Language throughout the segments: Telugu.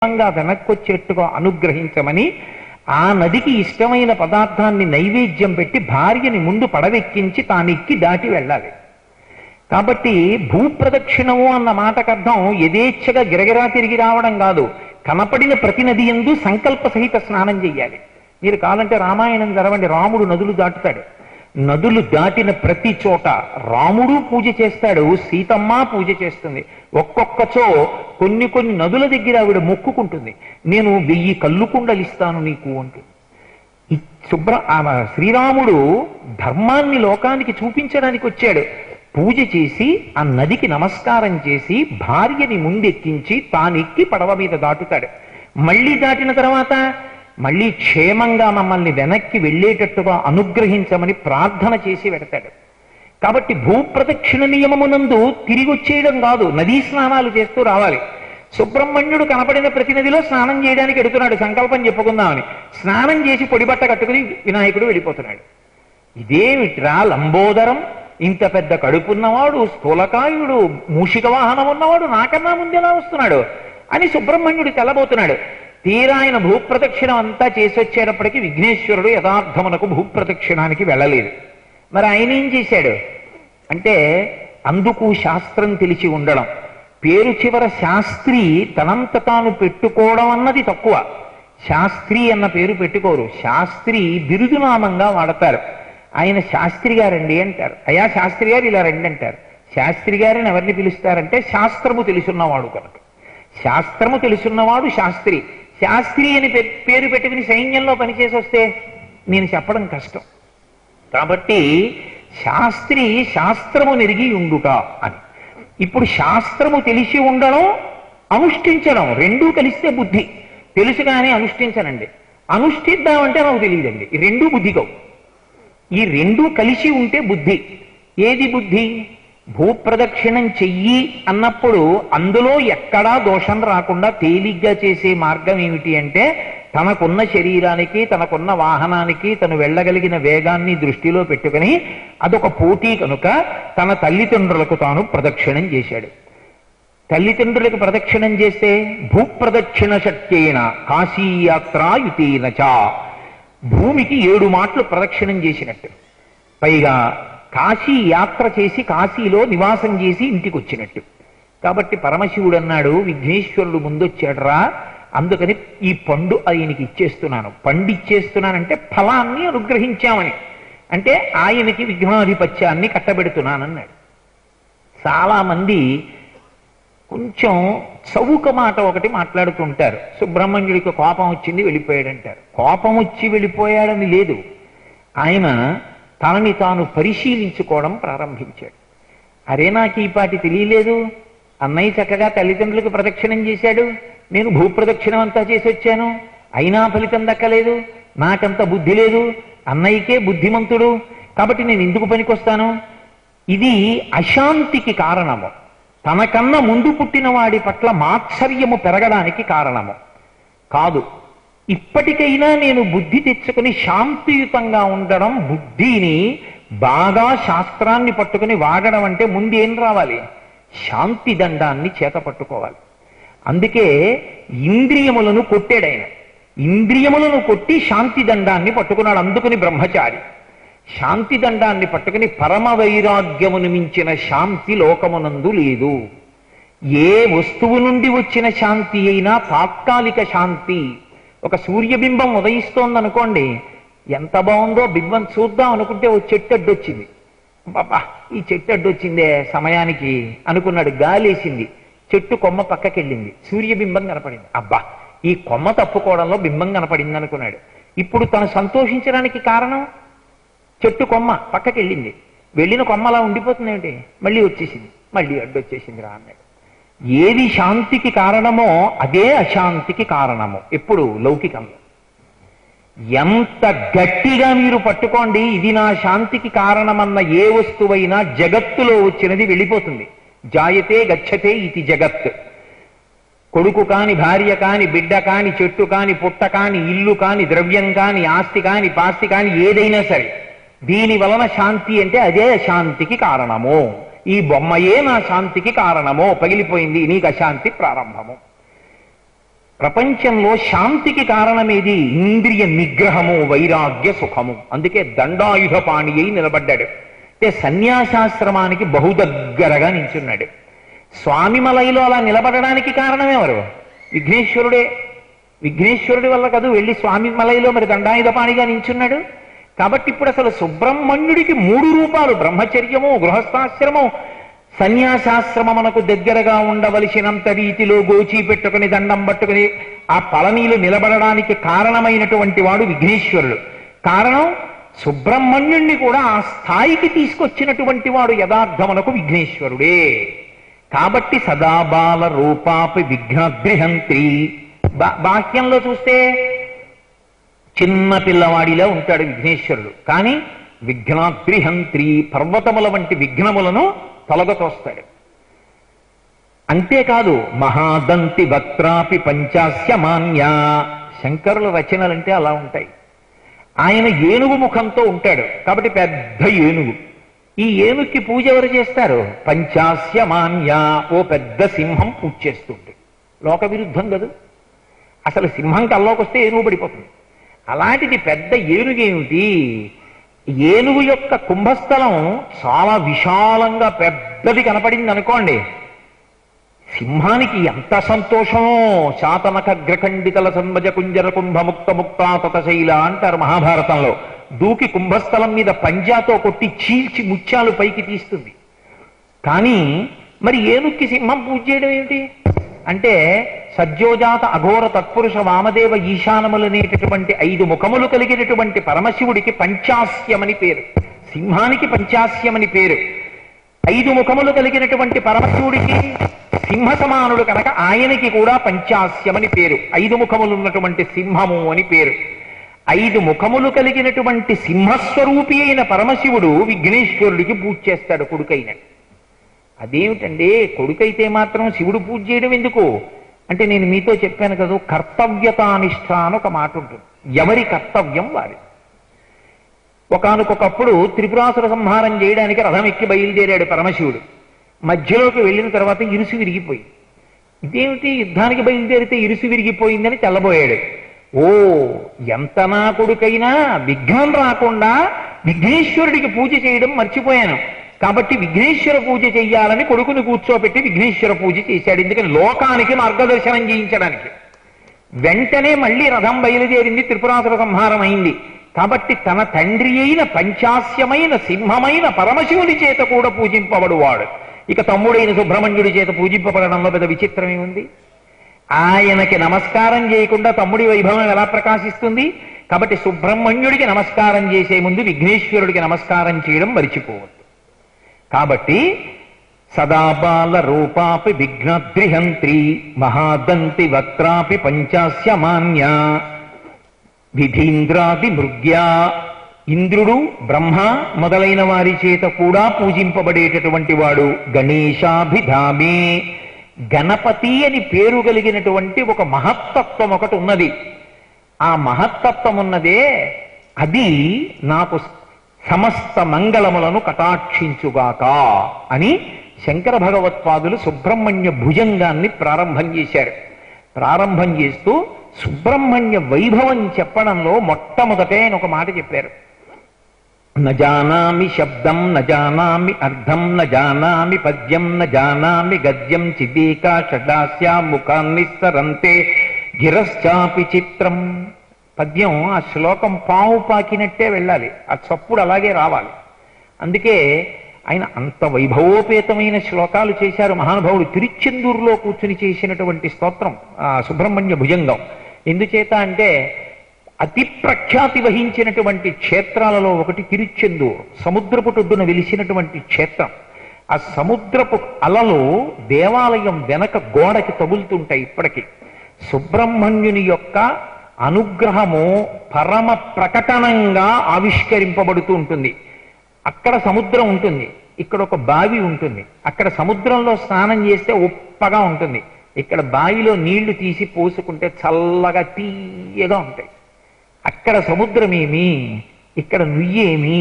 వెనక్కొచ్చేట్టుగా అనుగ్రహించమని ఆ నదికి ఇష్టమైన పదార్థాన్ని నైవేద్యం పెట్టి భార్యని ముందు పడవెక్కించి తానెక్కి దాటి వెళ్ళాలి. కాబట్టి భూప్రదక్షిణము అన్న మాటకు అర్థం యథేచ్ఛగా గిరగిరా తిరిగి రావడం కాదు. కనపడిన ప్రతి నది యందు సంకల్ప సహిత స్నానం చెయ్యాలి. మీరు కావాలంటే రామాయణం చదవండి. రాముడు నదులు దాటుతాడు. నదులు దాటిన ప్రతి చోట రాముడు పూజ చేస్తాడు, సీతమ్మ పూజ చేస్తుంది. ఒక్కొక్కచో కొన్ని కొన్ని నదుల దగ్గర ఆవిడ మొక్కుకుంటుంది, నేను 1000 కళ్ళు కుండలు ఇస్తాను నీకు అంటే. శ్రీరాముడు ధర్మాన్ని లోకానికి చూపించడానికి వచ్చాడు. పూజ చేసి ఆ నదికి నమస్కారం చేసి భార్యని ముందెక్కించి తానెక్కి పడవ మీద దాటుతాడు. మళ్ళీ దాటిన తర్వాత మళ్ళీ క్షేమంగా మమ్మల్ని వెనక్కి వెళ్ళేటట్టుగా అనుగ్రహించమని ప్రార్థన చేసి వెడతాడు. కాబట్టి భూప్రదక్షిణ నియమమునందు తిరిగి వచ్చేయడం కాదు, నదీ స్నానాలు చేస్తూ రావాలి. సుబ్రహ్మణ్యుడు కనపడిన ప్రతి నదిలో స్నానం చేయడానికి ఎడుతున్నాడు, సంకల్పం చెప్పుకుందామని. స్నానం చేసి పొడిబట్ట కట్టుకుని వినాయకుడు వెళ్ళిపోతున్నాడు. ఇదేమిట్రా లంబోదరం, ఇంత పెద్ద కడుపున్నవాడు, స్థూలకాయుడు, మూషిక వాహనం ఉన్నవాడు నాకన్నా ముందెలా వస్తున్నాడు అని సుబ్రహ్మణ్యుడు తెల్లబోతున్నాడు. తీరా ఆయన భూప్రదక్షిణం అంతా చేసి వచ్చేటప్పటికి విఘ్నేశ్వరుడు యథార్థమునకు భూప్రదక్షిణానికి వెళ్ళలేదు. మరి ఆయన ఏం చేశాడు అంటే, అందుకు శాస్త్రం తెలిసి ఉండడం. పేరు చివర శాస్త్రి తనంత తాను పెట్టుకోవడం అన్నది తక్కువ. శాస్త్రి అన్న పేరు పెట్టుకోరు, శాస్త్రి బిరుదునామంగా వాడతారు. ఆయన శాస్త్రి గారండి అంటారు. అయ్యా శాస్త్రి గారు ఇలా రండి అంటారు. శాస్త్రి గారిని ఎవరిని పిలుస్తారంటే శాస్త్రము తెలుసున్నవాడు కనుక. శాస్త్రము తెలుసున్నవాడు శాస్త్రి. శాస్త్రి అని పేరు పెట్టుకుని సైన్యంలో పనిచేసి వస్తే నేను చెప్పడం కష్టం. కాబట్టి శాస్త్రి శాస్త్రము నెరిగి ఉండుట అని. ఇప్పుడు శాస్త్రము తెలిసి ఉండడం, అనుష్ఠించడం రెండూ కలిస్తే బుద్ధి. తెలుసు కానీ అనుష్ఠించనండి, అనుష్ఠిద్దామంటే నాకు తెలియదండి, ఈ రెండూ బుద్ధి కావు. ఈ రెండూ కలిసి ఉంటే బుద్ధి. ఏది బుద్ధి? భూప్రదక్షిణం చెయ్యి అన్నప్పుడు అందులో ఎక్కడా దోషం రాకుండా తేలిగ్గా చేసే మార్గం ఏమిటి అంటే, తనకున్న శరీరానికి, తనకున్న వాహనానికి, తను వెళ్ళగలిగిన వేగాన్ని దృష్టిలో పెట్టుకుని, అదొక పోటీ కనుక తన తల్లిదండ్రులకు తాను ప్రదక్షిణం చేశాడు. తల్లిదండ్రులకు ప్రదక్షిణం చేస్తే భూప్రదక్షిణ శక్యేన కాశీయాత్రాయుతేన చ, భూమికి 7 మాటలు ప్రదక్షిణం చేసినట్టు. పైగా కాశీ యాత్ర చేసి కాశీలో నివాసం చేసి ఇంటికి వచ్చినట్టు. కాబట్టి పరమశివుడు అన్నాడు, విఘ్నేశ్వరుడు ముందొచ్చాడురా, అందుకని ఈ పండు ఆయనకి ఇచ్చేస్తున్నాను. పండు ఇచ్చేస్తున్నానంటే ఫలాన్ని అనుగ్రహించామని, అంటే ఆయనకి విఘ్నాధిపత్యాన్ని కట్టబెడుతున్నానన్నాడు. చాలామంది కొంచెం చౌక మాట ఒకటి మాట్లాడుతుంటారు. సుబ్రహ్మణ్యుడికి కోపం వచ్చింది వెళ్ళిపోయాడంటారు. కోపం వచ్చి వెళ్ళిపోయాడని లేదు, ఆయన తనని తాను పరిశీలించుకోవడం ప్రారంభించాడు. అరే నాకు ఈ పాటి తెలియలేదు, అన్నయ్య చక్కగా తల్లిదండ్రులకు ప్రదక్షిణం చేశాడు, నేను భూప్రదక్షిణం అంతా చేసి వచ్చాను, అయినా ఫలితం దక్కలేదు, నాకంత బుద్ధి లేదు, అన్నయ్యకే బుద్ధిమంతుడు, కాబట్టి నేను ఎందుకు పనికొస్తాను? ఇది అశాంతికి కారణము. తనకన్నా ముందు పుట్టిన వాడి పట్ల మాత్సర్యము పెరగడానికి కారణము కాదు. ఇప్పటికైనా నేను బుద్ధి తెచ్చుకుని శాంతియుతంగా ఉండడం, బుద్ధిని బాగా శాస్త్రాన్ని పట్టుకుని వాడడం అంటే ముందు ఏం రావాలి? శాంతి దండాన్ని చేత పట్టుకోవాలి. అందుకే ఇంద్రియములను కొట్టాడు ఆయన. ఇంద్రియములను కొట్టి శాంతి దండాన్ని పట్టుకున్నాడు. అందుకని బ్రహ్మచారి శాంతి దండాన్ని పట్టుకుని పరమ వైరాగ్యమును మించిన శాంతి లోకమునందు లేదు. ఏ వస్తువు నుండి వచ్చిన శాంతి అయినా తాత్కాలిక శాంతి. ఒక సూర్యబింబం ఉదయిస్తోందనుకోండి, ఎంత బాగుందో బింబం చూద్దాం అనుకుంటే ఓ చెట్టు అడ్డొచ్చింది. బాబా ఈ చెట్టు అడ్డొచ్చిందే సమయానికి అనుకున్నాడు, గాలేసింది, చెట్టు కొమ్మ పక్కకెళ్ళింది, సూర్యబింబం కనపడింది. అబ్బా ఈ కొమ్మ తప్పుకోవడంలో బింబం కనపడింది అనుకున్నాడు. ఇప్పుడు తను సంతోషించడానికి కారణం చెట్టు కొమ్మ పక్కకెళ్ళింది. వెళ్ళిన కొమ్మలా ఉండిపోతుంది ఏమిటి, మళ్ళీ వచ్చేసింది, మళ్ళీ అడ్డొచ్చేసింది రా అన్నాడు. ఏది శాంతికి కారణమో అదే అశాంతికి కారణము. ఎప్పుడు లౌకికంలో ఎంత గట్టిగా మీరు పట్టుకోండి, ఇది నా శాంతికి కారణమన్న ఏ వస్తువైనా జగత్తులో వచ్చినది వెళ్ళిపోతుంది. జాయతే గచ్చతే ఇది జగత్. కొడుకు కాని, భార్య కాని, బిడ్డ కాని, చెట్టు కాని, పుట్ట కాని, ఇల్లు కాని, ద్రవ్యం కాని, ఆస్తి కాని, పాస్తి కాని, ఏదైనా సరే దీని వలన శాంతి అంటే అదే అశాంతికి కారణము. ఈ బొమ్మయే నా శాంతికి కారణమో, పగిలిపోయింది, నీకు అశాంతి ప్రారంభము. ప్రపంచంలో శాంతికి కారణమేది ఇంద్రియ నిగ్రహము, వైరాగ్య, సుఖము. అందుకే దండాయుధ పాణి అయి నిలబడ్డాడు. అంటే సన్యాసాశ్రమానికి బహుదగ్గరగా నించున్నాడు. స్వామిమలైలో అలా నిలబడడానికి కారణం ఎవరు? విఘ్నేశ్వరుడే. విఘ్నేశ్వరుడి వల్ల కాదు వెళ్ళి స్వామిమలైలో మరి దండాయుధపాణిగా నించున్నాడు. కాబట్టి ఇప్పుడు అసలు సుబ్రహ్మణ్యుడికి 3 రూపాలు: బ్రహ్మచర్యము, గృహస్థాశ్రమం, సన్యాసాశ్రమమునకు దగ్గరగా ఉండవలసినంత రీతిలో గోచి పెట్టుకుని దండం పట్టుకుని ఆ పళనీలు నిలబడడానికి కారణమైనటువంటి వాడు విఘ్నేశ్వరుడు. కారణం సుబ్రహ్మణ్యుణ్ణి కూడా ఆ స్థాయికి తీసుకొచ్చినటువంటి వాడు యథార్థమునకు విఘ్నేశ్వరుడే. కాబట్టి సదాబాల రూపాపి విఘ్నద్రిహంత్రి. బాహ్యంలో చూస్తే చిన్న పిల్లవాడిలా ఉంటాడు విఘ్నేశ్వరుడు, కానీ విఘ్నాద్రిహంత్రి, పర్వతముల వంటి విఘ్నములను తొలగతోస్తాడు. అంతేకాదు మహాదంతి వక్త్రాపి పంచాస్య మాన్య. శంకరుల రచనలంటే అలా ఉంటాయి. ఆయన ఏనుగు ముఖంతో ఉంటాడు కాబట్టి పెద్ద ఏనుగు. ఈ ఏనుగుకి పూజ ఎవరు చేస్తారు? పంచాస్య మాన్య, ఓ పెద్ద సింహం పూజ చేస్తుంది. లోక విరుద్ధం కదా. అసలు సింహం కల్లోకి వస్తే ఏనుగు పడిపోతుంది. అలాంటిది పెద్ద ఏనుగేమిటి? ఏనుగు యొక్క కుంభస్థలం చాలా విశాలంగా పెద్దది కనపడింది అనుకోండి, సింహానికి ఎంత సంతోషమో. శాతనఖగ్రఖండితల సన్మజ కుంజర కుంభముక్త ముక్తా తతశైల అంటారు మహాభారతంలో. దూకి కుంభస్థలం మీద పంజాతో కొట్టి చీల్చి ముత్యాలు పైకి తీస్తుంది. కానీ మరి ఏనుక్కి సింహం పూజ చేయడం ఏమిటి అంటే, సజ్జోజాత అఘోర తత్పురుష వామదేవ ఈశానములనేటటువంటి 5 ముఖములు కలిగినటువంటి పరమశివుడికి పంచాస్యమని పేరు. సింహానికి పంచాస్యమని పేరు. 5 ముఖములు కలిగినటువంటి పరమశివుడికి సింహ సమానుడు కనుక ఆయనకి కూడా పంచాస్యమని పేరు. 5 ముఖములు ఉన్నటువంటి సింహము అని పేరు. 5 ముఖములు కలిగినటువంటి సింహస్వరూపి అయిన పరమశివుడు విఘ్నేశ్వరుడికి పూజ చేస్తాడు కొడుకైన. అదేమిటండి, కొడుకైతే మాత్రం శివుడు పూజ చేయడం ఎందుకు అంటే, నేను మీతో చెప్పాను కదా, కర్తవ్యతానిష్ట అని ఒక మాట ఉంటుంది. ఎవరి కర్తవ్యం వారి. ఒకానొకప్పుడు త్రిపురాసుర సంహారం చేయడానికి రథం ఎక్కి బయలుదేరాడు పరమశివుడు. మధ్యలోకి వెళ్ళిన తర్వాత ఇరుసు విరిగిపోయి, ఇదేమిటి యుద్ధానికి బయలుదేరితే ఇరుసు విరిగిపోయిందని తెల్లబోయాడు. ఓ, ఎంత నా కొడుకైనా విఘ్నం రాకుండా విఘ్నేశ్వరుడికి పూజ చేయడం మర్చిపోయాను, కాబట్టి విఘ్నేశ్వర పూజ చెయ్యాలని కొడుకుని కూర్చోబెట్టి విఘ్నేశ్వర పూజ చేశాడు. ఎందుకని? లోకానికి మార్గదర్శనం చేయించడానికి. వెంటనే మళ్ళీ రథం బయలుదేరింది, త్రిపురాసుర సంహారం అయింది. కాబట్టి తన తండ్రి అయిన పంచాస్యమైన సింహమైన పరమశివుడి చేత కూడా పూజింపబడువాడు. ఇక తమ్ముడైన సుబ్రహ్మణ్యుడి చేత పూజింపబడడంలో పెద్ద విచిత్రమే ఉంది. ఆయనకి నమస్కారం చేయకుండా తమ్ముడి వైభవం ఎలా ప్రకాశిస్తుంది? కాబట్టి సుబ్రహ్మణ్యుడికి నమస్కారం చేసే ముందు విఘ్నేశ్వరుడికి నమస్కారం చేయడం మరిచిపోవద్దు. కాబట్టి సదాబాల రూపాపి విఘ్నద్రిహంత్రి మహాదంతి వక్త్రాపి పంచాస్య మాన్య విధీంద్రాది మృగ్యా. ఇంద్రుడు, బ్రహ్మ మొదలైన వారి చేత కూడా పూజింపబడేటటువంటి వాడు. గణేశాభిధామే, గణపతి అని పేరు కలిగినటువంటి ఒక మహత్తత్వం ఒకటి ఉన్నది. ఆ మహత్తత్వం ఉన్నదే, అది నాకు సమస్త మంగళములను కటాక్షించుగాక అని శంకర భగవత్పాదులు సుబ్రహ్మణ్య భుజంగాన్ని ప్రారంభం చేశారు. ప్రారంభం చేస్తూ సుబ్రహ్మణ్య వైభవం చెప్పడంలో మొట్టమొదటే ఆయన ఒక మాట చెప్పారు. నజానామి శబ్దం నజానామి అర్థం నజానామి పద్యం నజానామి గద్యం చిదీకా షడాస్యా ముఖాన్ని సరంతే గిరశ్చాపి చిత్రం. పద్యం ఆ శ్లోకం పావు పాకినట్టే వెళ్ళాలి, ఆ చప్పుడు అలాగే రావాలి. అందుకే ఆయన అంత వైభవోపేతమైన శ్లోకాలు చేశారు మహానుభావుడు. తిరుచెందూరులో కూర్చుని చేసినటువంటి స్తోత్రం సుబ్రహ్మణ్య భుజంగం. ఎందుచేత అంటే అతి ప్రఖ్యాతి వహించినటువంటి క్షేత్రాలలో ఒకటి తిరుచెందూరు. సముద్రపుటొడ్డున వెలిసినటువంటి క్షేత్రం. ఆ సముద్రపు అలలు దేవాలయం వెనక గోడకి తగులుతుంటాయి. ఇప్పటికీ సుబ్రహ్మణ్యుని యొక్క అనుగ్రహము పరమ ప్రకటనంగా ఆవిష్కరింపబడుతూ ఉంటుంది. అక్కడ సముద్రం ఉంటుంది, ఇక్కడ ఒక బావి ఉంటుంది. అక్కడ సముద్రంలో స్నానం చేస్తే ఉప్పగా ఉంటుంది, ఇక్కడ బావిలో నీళ్లు తీసి పోసుకుంటే చల్లగా తీయగా ఉంటాయి. అక్కడ సముద్రమేమి, ఇక్కడ నుయ్యేమి,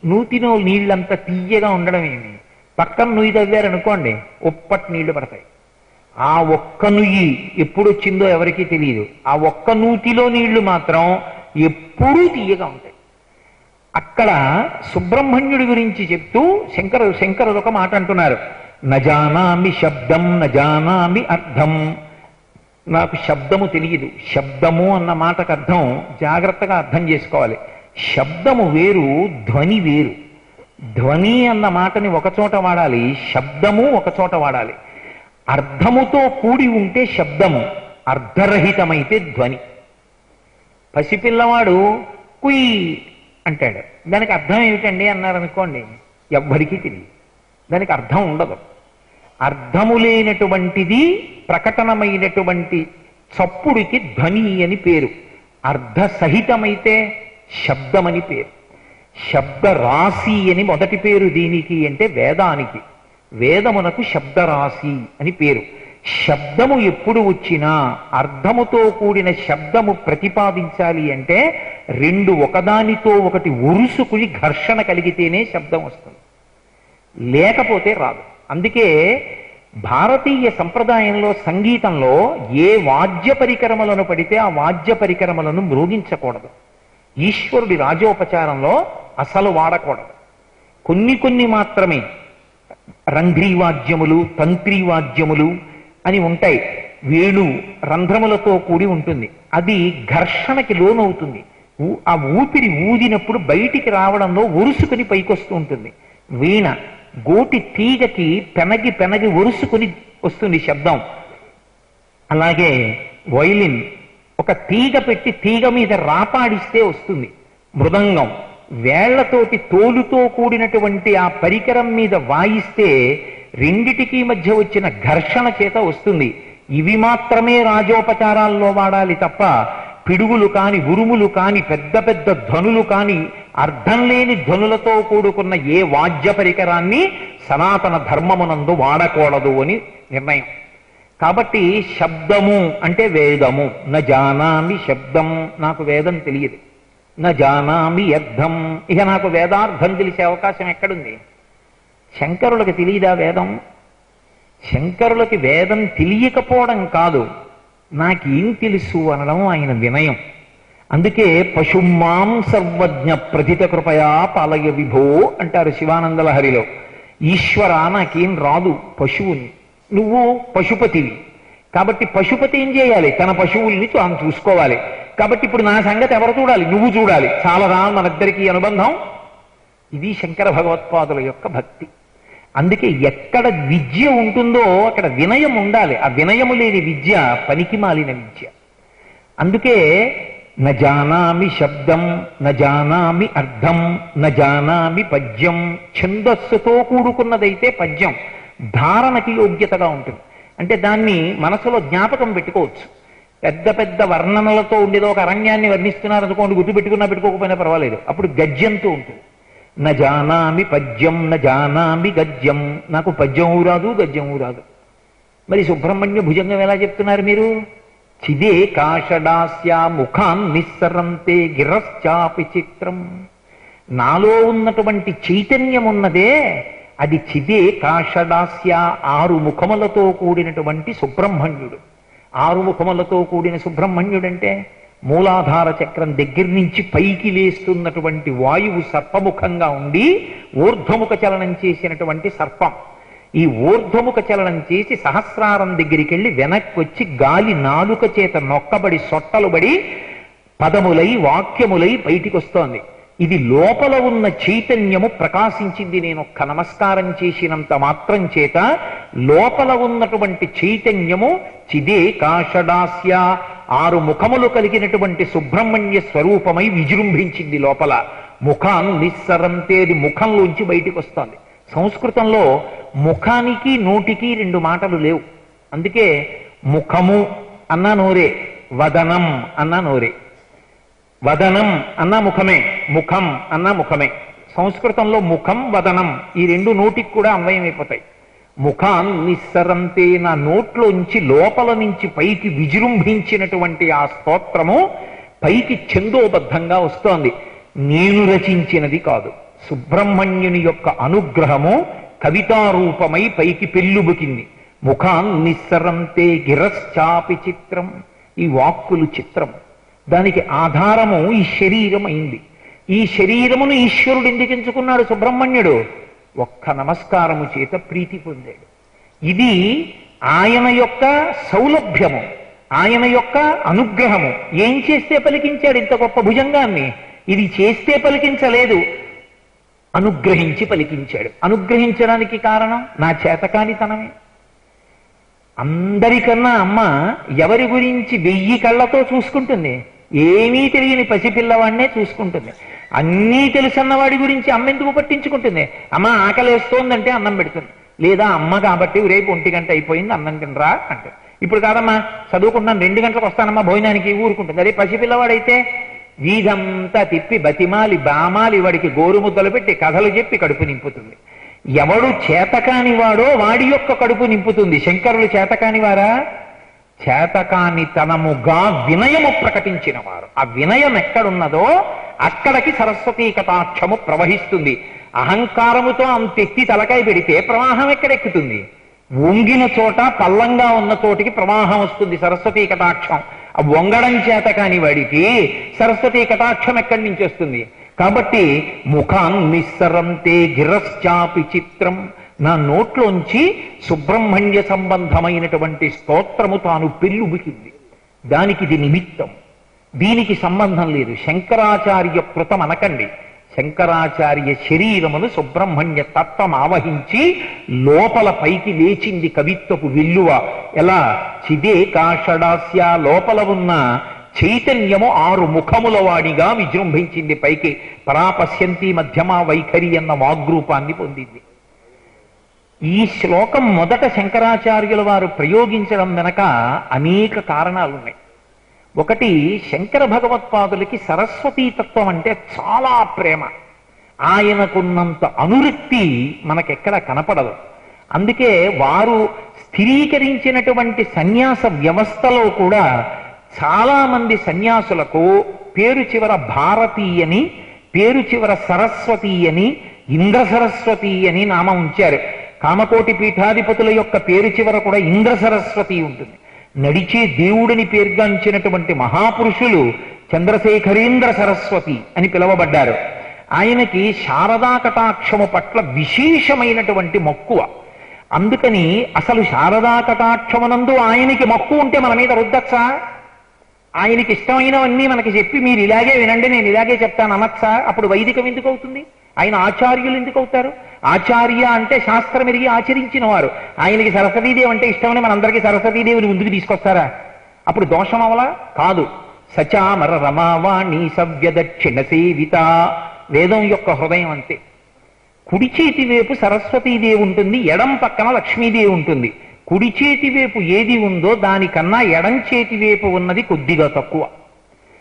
నూతినో నీళ్ళంతా తీయగా ఉండడం ఏమి. పక్కన నుయ్యి తవ్వారనుకోండి ఉప్పటి నీళ్లు పడతాయి. ఆ ఒక్క నుయ్యి ఎప్పుడు వచ్చిందో ఎవరికీ తెలియదు. ఆ ఒక్క నూతిలో నీళ్లు మాత్రం ఎప్పుడూ తీయగా ఉంటాయి. అక్కడ సుబ్రహ్మణ్యుడి గురించి చెప్తూ శంకరుడు ఒక మాట అంటున్నారు, నజానామి శబ్దం నజానామి అర్థం. నాకు శబ్దము తెలియదు. శబ్దము అన్న మాటకు అర్థం జాగ్రత్తగా అర్థం చేసుకోవాలి. శబ్దము వేరు, ధ్వని వేరు. ధ్వని అన్న మాటని ఒకచోట వాడాలి, శబ్దము ఒకచోట వాడాలి. అర్థముతో కూడి ఉంటే శబ్దము, అర్ధరహితమైతే ధ్వని. పసిపిల్లవాడు కుయ్ అంటాడు, దానికి అర్థం ఏమిటండి అన్నారనుకోండి, ఎవ్వరికీ తెలియదు, దానికి అర్థం ఉండదు. అర్థము లేనటువంటిది ప్రకటనమైనటువంటి చప్పుడికి ధ్వని అని పేరు. అర్ధసహితమైతే శబ్దమని పేరు. శబ్దరాశి అని మొదటి పేరు దీనికి అంటే వేదానికి. వేదమునకు శబ్దరాశి అని పేరు. శబ్దము ఎప్పుడు వచ్చినా అర్థముతో కూడిన శబ్దము ప్రతిపాదించాలి అంటే రెండు ఒకదానితో ఒకటి ఉరుసుకుని ఘర్షణ కలిగితేనే శబ్దం వస్తుంది, లేకపోతే రాదు. అందుకే భారతీయ సంప్రదాయంలో సంగీతంలో ఏ వాద్య పరికరములను పడితే ఆ వాద్య పరికరములను మ్రోగించకూడదు. ఈశ్వరుడి రాజోపచారంలో అసలు వాడకూడదు. కొన్ని మాత్రమే రంధ్రీవాద్యములు, తంత్రీవాద్యములు అని ఉంటాయి. వేణు రంధ్రములతో కూడి ఉంటుంది, అది ఘర్షణకి లోనవుతుంది. ఆ ఊపిరి ఊదినప్పుడు బయటికి రావడంలో ఒరుసుకుని పైకొస్తూ ఉంటుంది. వీణ గోటి తీగకి పెనగి ఒరుసుకుని వస్తుంది శబ్దం. అలాగే వైలిన్ ఒక తీగ పెట్టి తీగ మీద రాపాడిస్తే వస్తుంది. మృదంగం వేళ్లతోటి తోలుతో కూడినటువంటి ఆ పరికరం మీద వాయిస్తే రెండిటికి మధ్య వచ్చిన ఘర్షణ చేత వస్తుంది. ఇవి మాత్రమే రాజోపచారాల్లో వాడాలి తప్ప పిడుగులు కాని, ఉరుములు కాని, పెద్ద పెద్ద ధ్వనులు కాని, అర్థం లేని ధ్వనులతో కూడుకున్న ఏ వాద్య పరికరాన్ని సనాతన ధర్మమునందు వాడకూడదు అని నిర్ణయం. కాబట్టి శబ్దము అంటే వేదము. నజానామి శబ్దం, నాకు వేదం తెలియదు. నజానామి అర్థం, ఇక నాకు వేదార్థం తెలిసే అవకాశం ఎక్కడుంది? శంకరులకు తెలియదా వేదం? శంకరులకి వేదం తెలియకపోవడం కాదు, నాకేం తెలుసు అనడం ఆయన వినయం. అందుకే పశుమాం సర్వజ్ఞ ప్రథిత కృపయా పాలయ విభో అంటారు శివానందలహరిలో. ఈశ్వర నాకేం రాదు, పశువుని, నువ్వు పశుపతివి. కాబట్టి పశుపతి ఏం చేయాలి? తన పశువుల్ని తాను చూసుకోవాలి. కాబట్టి ఇప్పుడు నా సంగతి ఎవరు చూడాలి? నువ్వు చూడాలి. చాలదా మనిద్దరికీ అనుబంధం? ఇది శంకర భగవత్పాదుల యొక్క భక్తి. అందుకే ఎక్కడ విద్య ఉంటుందో అక్కడ వినయం ఉండాలి. ఆ వినయము లేని విద్య పనికి మాలిన విద్య. అందుకే నజానామి శబ్దం నజానామి అర్థం నజానామి పద్యం. ఛందస్సుతో కూడుకున్నదైతే పద్యం ధారణకి యోగ్యతగా ఉంటుంది. అంటే దాన్ని మనసులో జ్ఞాపకం పెట్టుకోవచ్చు. పెద్ద పెద్ద వర్ణనలతో ఉండేదో ఒక అరణ్యాన్ని వర్ణిస్తున్నారు అనుకోండి, గుర్తు పెట్టుకున్నా పెట్టుకోకపోయినా పర్వాలేదు, అప్పుడు గద్యంతో ఉంటుంది. నజానామి పద్యం నజానామి గద్యం, నాకు పద్యము రాదు గద్యము రాదు. మరి సుబ్రహ్మణ్య భుజంగం ఎలా చెప్తున్నారు మీరు? చిదే కాషడాస్యా ముఖాన్ నిస్సరంతే గిరశ్చాపి చిత్రం. నాలో ఉన్నటువంటి చైతన్యం ఉన్నదే అది చిదే కాషడాస్య, 6 ముఖములతో కూడినటువంటి సుబ్రహ్మణ్యుడు. 6 ముఖములతో కూడిన సుబ్రహ్మణ్యుడంటే మూలాధార చక్రం దగ్గర నుంచి పైకి లేస్తున్నటువంటి వాయువు సర్పముఖంగా ఉండి ఊర్ధ్వముఖ చలనం చేసినటువంటి సర్పం. ఈ ఊర్ధ్వముఖ చలనం చేసి సహస్రారం దగ్గరికి వెళ్ళి వెనక్కి వచ్చి గాలి నాలుక చేత నొక్కబడి సొట్టలుబడి పదములై వాక్యములై బయటికి వస్తోంది. ఇది లోపల ఉన్న చైతన్యము ప్రకాశించింది. నేను ఒక్క నమస్కారం చేసినంత మాత్రం చేత లోపల ఉన్నటువంటి చైతన్యము చిదే కాషడాస్య, 6 ముఖములు కలిగినటువంటి సుబ్రహ్మణ్య స్వరూపమై విజృంభించింది లోపల. ముఖాన్ నిస్సరంతే, ముఖంలోంచి బయటికి వస్తోంది. సంస్కృతంలో ముఖానికి నోటికి 2 మాటలు లేవు. అందుకే ముఖము అన్న నోరే, వదనం అన్న నోరే. వదనం అన్న ముఖమే, ముఖం అన్న ముఖమే. సంస్కృతంలో ముఖం వదనం ఈ 2 నోటికి కూడా అన్వయం అయిపోతాయి. ముఖాన్ నిస్సరంతే, నా నోట్లోంచి లోపల నుంచి పైకి విజృంభించినటువంటి ఆ స్తోత్రము పైకి ఛందోబద్ధంగా వస్తోంది. నేను రచించినది కాదు, సుబ్రహ్మణ్యుని యొక్క అనుగ్రహము కవితారూపమై పైకి పెళ్ళుబుకింది. ముఖాన్నిస్సరంతే గిరశ్చాపి చిత్రం. ఈ వాక్కులు చిత్రం, దానికి ఆధారము ఈ శరీరం అయింది. ఈ శరీరమును ఈశ్వరుడు ఎందుకు ఎంచుకున్నాడు సుబ్రహ్మణ్యుడు? ఒక్క నమస్కారము చేత ప్రీతి పొందాడు. ఇది ఆయన యొక్క సౌలభ్యము, ఆయన యొక్క అనుగ్రహము. ఏం చేస్తే పలికించాడు ఇంత గొప్ప భుజంగాన్ని? ఇది చేస్తే పలికించలేదు, అనుగ్రహించి పలికించాడు. అనుగ్రహించడానికి కారణం నా చేతకానితనమే. అందరికన్నా అమ్మ ఎవరి గురించి 1000 కళ్ళతో చూసుకుంటుంది? ఏమీ తెలియని పసిపిల్లవాడినే చూసుకుంటుంది. అన్నీ తెలుసన్న వాడి గురించి అమ్మ ఎందుకు పట్టించుకుంటుంది? అమ్మ ఆకలేస్తోందంటే అన్నం పెడుతుంది, లేదా అమ్మ కాబట్టి రేపు 1 గంట అయిపోయింది అన్నం తినరా అంటే. ఇప్పుడు కాదమ్మా చదువుకుంటున్నాను 2 గంటలకు వస్తానమ్మా భోజనానికి ఊరుకుంటుంది. అదే పసిపిల్లవాడైతే వీధంతా తిప్పి బతిమాలి బామాలి వాడికి గోరుముద్దలు పెట్టి కథలు చెప్పి కడుపు నింపుతుంది. ఎవడు చేతకాని వాడో వాడి యొక్క కడుపు నింపుతుంది. శంకరులు చేతకాని వారా? చేతకాని తనముగా వినయము ప్రకటించిన వారు. ఆ వినయం ఎక్కడున్నదో అక్కడికి సరస్వతీ కటాక్షము ప్రవహిస్తుంది. అహంకారముతో అంతెత్తి తలకాయ పెడితే ప్రవాహం ఎక్కడెక్కుతుంది? వంగిన చోట పల్లంగా ఉన్న చోటికి ప్రవాహం వస్తుంది సరస్వతీ కటాక్షం. ఆ వంగడం చేత కాని వాడికి సరస్వతీ కటాక్షం ఎక్కడి నుంచి వస్తుంది? కాబట్టి ముఖాన్నిస్సరంతే గిరశ్చాపి చిత్రం. నా నోట్లోంచి సుబ్రహ్మణ్య సంబంధమైనటువంటి స్తోత్రము తాను పెళ్ళుబికింది. దానికి ఇది నిమిత్తం, దీనికి సంబంధం లేదు. శంకరాచార్య కృతం అనకండి. శంకరాచార్య శరీరమును సుబ్రహ్మణ్య తత్వం ఆవహించి లోపల పైకి లేచింది కవిత్వపు విల్లువ. ఎలా? చిదే కాషడాస్య, లోపల ఉన్న చైతన్యము 6 ముఖముల వాడిగా విజృంభించింది పైకి. పరాపశ్యంతి మధ్యమా వైఖరి అన్న వాగ్రూపాన్ని పొందింది. ఈ శ్లోకం మొదట శంకరాచార్యుల వారు ప్రయోగించడం వెనక అనేక కారణాలున్నాయి. ఒకటి, శంకర భగవత్పాదులకి సరస్వతీతత్వం అంటే చాలా ప్రేమ. ఆయనకున్నంత అనురక్తి మనకెక్కడ కనపడదు. అందుకే వారు స్థిరీకరించినటువంటి సన్యాస వ్యవస్థలో కూడా చాలా మంది సన్యాసులకు పేరు చివర భారతీ అని, పేరు చివర సరస్వతి అని, ఇంద్ర సరస్వతి అని నామం ఉంచారు. కామకోటి పీఠాధిపతుల యొక్క పేరు చివర కూడా ఇంద్ర సరస్వతి ఉంటుంది. నడిచే దేవుడిని పేర్గాంచినటువంటి మహాపురుషులు చంద్రశేఖరేంద్ర సరస్వతి అని పిలువబడ్డారు. ఆయనకి శారదా కటాక్షము పట్ల విశేషమైనటువంటి మక్కువ. అందుకని అసలు శారదా కటాక్షమునందు ఆయనకి మక్కువ ఉంటే మన మీద రుద్దచ్చా? ఆయనకి ఇష్టమైనవన్నీ మనకి చెప్పి మీరు ఇలాగే వినండి నేను ఇలాగే చెప్తాను అనొచ్చా? అప్పుడు వైదికం ఎందుకు అవుతుంది? ఆయన ఆచార్యులు ఎందుకు అవుతారు? ఆచార్య అంటే శాస్త్రం ఎరిగి ఆచరించిన వారు. ఆయనకి సరస్వతీదేవి అంటే ఇష్టమని మనందరికీ సరస్వతీదేవిని ముందుకు తీసుకొస్తారా? అప్పుడు దోషం అవలా? కాదు. సచామర రమావాణి సవ్య దక్షిణ సేవిత, వేదం యొక్క హృదయం అంతే. కుడి చేతి వైపు సరస్వతీదేవి ఉంటుంది, ఎడం పక్కన లక్ష్మీదేవి ఉంటుంది. కుడి చేతి వైపు ఏది ఉందో దానికన్నా ఎడం చేతి వైపు ఉన్నది కొద్దిగా తక్కువ.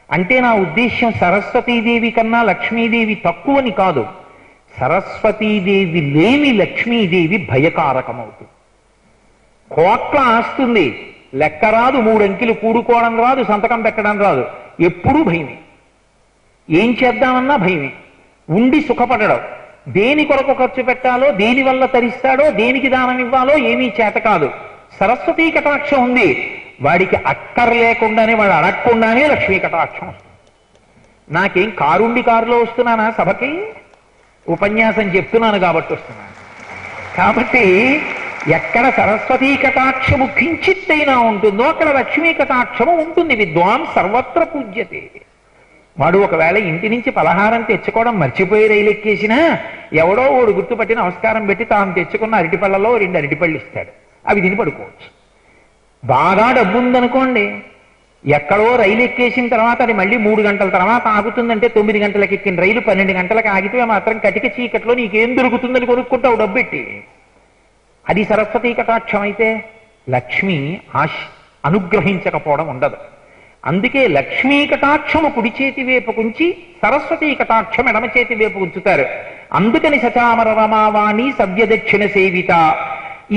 అంటే నా ఉద్దేశ్యం సరస్వతీదేవి కన్నా లక్ష్మీదేవి తక్కువని కాదు. సరస్వతీదేవి లేని లక్ష్మీదేవి భయకారకమవుతుంది. కోట్ల ఆస్తుంది, లెక్క రాదు, 3 అంకెలు కూడుకోవడం రాదు, సంతకం పెట్టడం రాదు, ఎప్పుడూ భయమే. ఏం చేద్దామన్నా భయమే. ఉండి సుఖపడడం, దేని కొరకు ఖర్చు పెట్టాలో, దేని వల్ల తరిస్తాడో, దేనికి దానం ఇవ్వాలో ఏమీ చేత కాదు. సరస్వతీ కటాక్షం ఉంది, వాడికి అక్కర్లేకుండానే, వాడు అడగకుండానే లక్ష్మీ కటాక్షం వస్తుంది. నాకేం కారుండి కారులో వస్తున్నానా సభకి? ఉపన్యాసం చెప్తున్నాను కాబట్టి వస్తున్నాను. కాబట్టి ఎక్కడ సరస్వతీ కటాక్షము కించిత్తైనా ఉంటుందో అక్కడ లక్ష్మీ కటాక్షము ఉంటుంది. విద్వాన్ సర్వత్ర పూజ్యతే. వాడు ఒకవేళ ఇంటి నుంచి పలహారం తెచ్చుకోవడం మర్చిపోయి రైలు ఎక్కేసినా ఎవడో ఓడు గుర్తుపట్టి నమస్కారం పెట్టి తాను తెచ్చుకున్న అరటిపళ్ళలో 2 అరటిపళ్ళు ఇస్తాడు. అవి తిని పడుకోవచ్చు. బాగా డబ్బు ఉందనుకోండి, ఎక్కడో రైలు ఎక్కేసిన తర్వాత అది మళ్ళీ 3 గంటల తర్వాత ఆగుతుందంటే 9 గంటలకు ఎక్కిన రైలు 12 గంటలకు ఆగితే మాత్రం కటిక చీకట్లో నీకేం దొరుకుతుందని కొనుక్కుంటావు డబ్బెట్టి. అది సరస్వతీ కటాక్షం అయితే లక్ష్మి అనుగ్రహించకపోవడం ఉండదు. అందుకే లక్ష్మీ కటాక్షము కుడి చేతి వైపు ఉంచి సరస్వతీ కటాక్షం ఎడమ చేతి వైపు ఉంచుతారు. అందుకని సచామర రమావాణి సవ్య దక్షిణ సేవిత.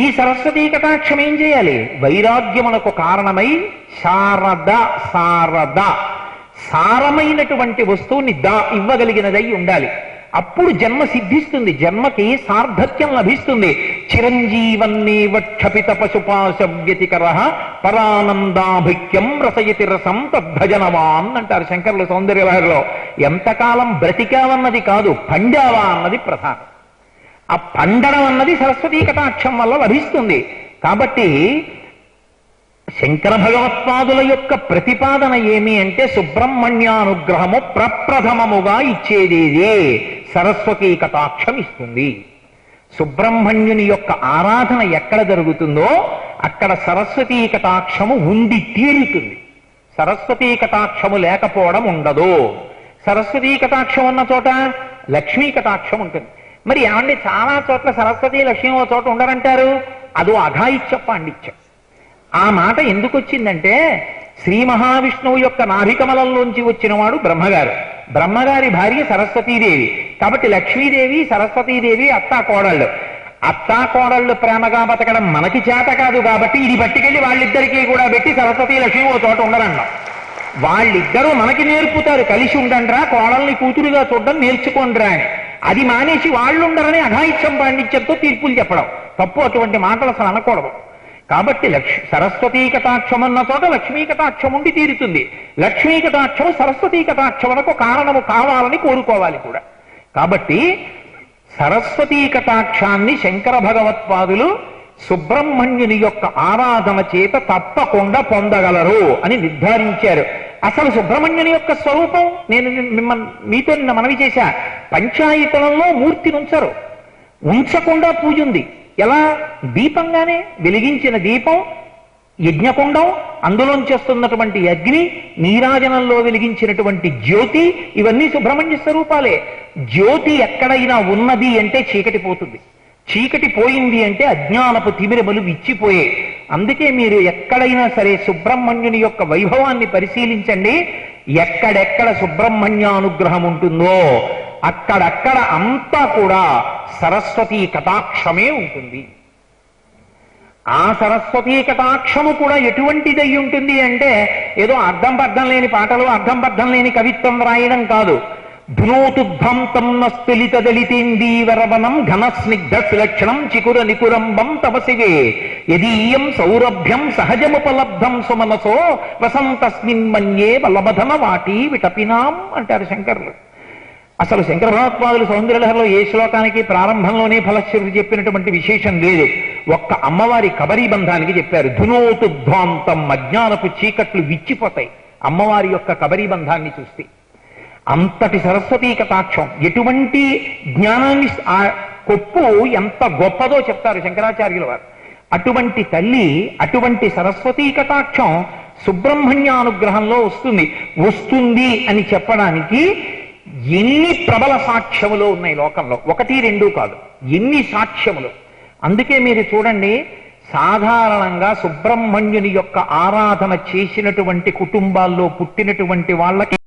ఈ సరస్వతీ కటాక్షం ఏం చేయాలి? వైరాగ్యమునకు కారణమై శారద శారద సారమైనటువంటి వస్తువుని ఇవ్వగలిగినదై ఉండాలి. అప్పుడు జన్మ సిద్ధిస్తుంది, జన్మకి సార్థక్యం లభిస్తుంది. చిరంజీవన్నేవ క్షపిత పశుపాశ వ్యతికర పరానందాభిక్యం రసయతి రసం తద్భజనవాన్ అంటారు శంకరులు సౌందర్యలహరిలో. ఎంతకాలం బ్రతికావన్నది కాదు, పండావా అన్నది ప్రధానం. ఆ పండడం అన్నది సరస్వతీ కటాక్షం వల్ల లభిస్తుంది. కాబట్టి శంకర భగవత్పాదుల యొక్క ప్రతిపాదన ఏమి అంటే సుబ్రహ్మణ్యానుగ్రహము ప్రప్రథమముగా ఇచ్చేదేదే సరస్వతీ కటాక్షం ఇస్తుంది. సుబ్రహ్మణ్యుని యొక్క ఆరాధన ఎక్కడ జరుగుతుందో అక్కడ సరస్వతీ కటాక్షము ఉండి తీరుతుంది. సరస్వతీ కటాక్షము లేకపోవడం ఉండదు. సరస్వతీ కటాక్షం ఉన్న చోట లక్ష్మీ కటాక్షం ఉంటుంది. మరి ఏమండి చాలా చోట్ల సరస్వతి లక్ష్మీ ఓ చోట ఉండరంటారు? అదో అఘాయిత్య పాండిత్యం. ఆ మాట ఎందుకు వచ్చిందంటే శ్రీ మహావిష్ణువు యొక్క నాభికమలంలోంచి వచ్చిన వాడు బ్రహ్మగారు. బ్రహ్మగారి భార్య సరస్వతీదేవి. కాబట్టి లక్ష్మీదేవి సరస్వతీదేవి అత్తా కోడళ్ళు. అత్తా కోడళ్ళు ప్రేమగా బతకడం మనకి చేత కాదు కాబట్టి ఇది పట్టుకెళ్ళి వాళ్ళిద్దరికీ కూడా పెట్టి సరస్వతీ లక్ష్మి ఓ చోట ఉండరన్నాం. వాళ్ళిద్దరూ మనకి నేర్పుతారు, కలిసి ఉండండిరా, కోడల్ని కూతురుగా చూడడం నేర్చుకోండిరా అని. అది మానేసి వాళ్ళు ఉండరని అఘాయిత్యం పాండిత్యంతో తీర్పులు చెప్పడం తప్పు. అటువంటి మాటలు అసలు అనకూడదు. కాబట్టి సరస్వతీ కటాక్షం అన్న చోట లక్ష్మీ కటాక్షం ఉండి తీరుతుంది. లక్ష్మీ కటాక్షము సరస్వతీ కటాక్షమునకు కారణము కావాలని కోరుకోవాలి కూడా. కాబట్టి సరస్వతీ కటాక్షాన్ని శంకర భగవత్పాదులు సుబ్రహ్మణ్యుని యొక్క ఆరాధన చేత తప్పకుండా పొందగలరు అని నిర్ధారించారు. అసలు సుబ్రహ్మణ్యుని యొక్క స్వరూపం నేను మీతో నిన్న మనవి చేశా. పంచాయతనంలో మూర్తిని ఉంచరు, ఉంచకుండా పూజ ఉంది. ఎలా? దీపంగానే వెలిగించిన దీపం, యజ్ఞకుండం, అందులోంచి వస్తున్నటువంటి అగ్ని, నీరాజనంలో వెలిగించినటువంటి జ్యోతి, ఇవన్నీ సుబ్రహ్మణ్య స్వరూపాలే. జ్యోతి ఎక్కడైనా ఉన్నది అంటే చీకటి పోతుంది. చీకటి పోయింది అంటే అజ్ఞానపు తిమిరములు విచ్చిపోయే. అందుకే మీరు ఎక్కడైనా సరే సుబ్రహ్మణ్యుని యొక్క వైభవాన్ని పరిశీలించండి. ఎక్కడెక్కడ సుబ్రహ్మణ్యానుగ్రహం ఉంటుందో అక్కడక్కడ అంతా కూడా సరస్వతీ కటాక్షమే ఉంటుంది. ఆ సరస్వతీ కటాక్షము కూడా ఎటువంటిదై ఉంటుంది అంటే ఏదో అర్థం పర్థం లేని పాటలు, అర్థం పర్థం లేని కవిత్వం రాయడం కాదు. ధృనోతుద్భంతం నస్తులిత దళితేందీవరవనం ఘన స్నిగ్ధ సులక్షణం చికుర నికురంబం తవ శివే యదీయం సౌరభ్యం సహజముపలబ్ధం సుమనసో వసంతస్మిన్ మన్యే బలబధన వాటి విటపినాం అంటారు శంకరులు. అసలు శంకర భగవత్పాదులు సౌందర్యలహరిలో ఏ శ్లోకానికి ప్రారంభంలోనే ఫలశ్రుతి చెప్పినటువంటి విశేషం లేదు. ఒక్క అమ్మవారి కబరీ బంధానికి చెప్పారు. ధునోతుద్భాంతం, అజ్ఞానపు చీకట్లు విచ్చిపోతాయి అమ్మవారి యొక్క కబరీ బంధాన్ని చూస్తే. అంతటి సరస్వతీ కటాక్షం, ఎటువంటి జ్ఞానాన్ని, ఆ కొప్పు ఎంత గొప్పదో చెప్తారు శంకరాచార్యుల వారు. అటువంటి తల్లి, అటువంటి సరస్వతీ కటాక్షం సుబ్రహ్మణ్యానుగ్రహంలో వస్తుంది అని చెప్పడానికి ఎన్ని ప్రబల సాక్ష్యములు ఉన్నాయి లోకంలో. ఒకటి రెండు కాదు, ఎన్ని సాక్ష్యములు. అందుకే మీరు చూడండి, సాధారణంగా సుబ్రహ్మణ్యుని యొక్క ఆరాధన చేసినటువంటి కుటుంబాల్లో పుట్టినటువంటి వాళ్ళకి